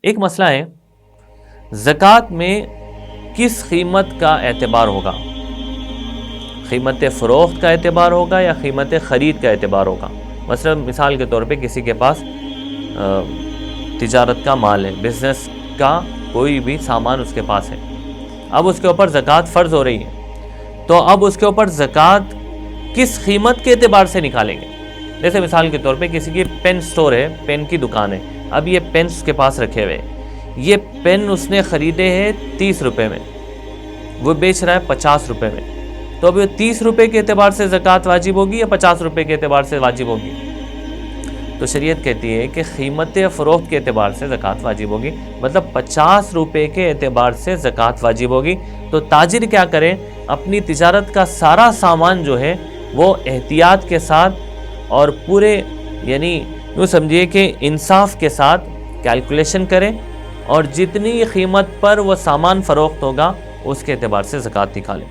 ایک مسئلہ ہے زکوٰۃ میں کس قیمت کا اعتبار ہوگا؟ قیمت فروخت کا اعتبار ہوگا یا قیمت خرید کا اعتبار ہوگا؟ مثلا مثال کے طور پہ کسی کے پاس تجارت کا مال ہے، بزنس کا کوئی بھی سامان اس کے پاس ہے، اب اس کے اوپر زکوٰۃ فرض ہو رہی ہے، تو اب اس کے اوپر زکوٰۃ کس قیمت کے اعتبار سے نکالیں گے؟ جیسے مثال کے طور پہ کسی کی پین سٹور ہے، پین کی دکان ہے، اب یہ پینس اس کے پاس رکھے ہوئے، یہ پین اس نے خریدے ہیں 30 روپے میں، وہ بیچ رہا ہے 50 روپے میں، تو اب یہ 30 روپے کے اعتبار سے زکوٰۃ واجب ہوگی یا 50 روپے کے اعتبار سے واجب ہوگی؟ تو شریعت کہتی ہے کہ قیمت فروخت کے اعتبار سے زکوٰۃ واجب ہوگی، مطلب 50 روپے کے اعتبار سے زکوٰۃ واجب ہوگی۔ تو تاجر کیا کرے؟ اپنی تجارت کا سارا سامان جو ہے وہ احتیاط کے ساتھ اور پورے یعنی یوں سمجھیے کہ انصاف کے ساتھ کیلکولیشن کرے، اور جتنی قیمت پر وہ سامان فروخت ہوگا اس کے اعتبار سے زکوٰۃ نکالے۔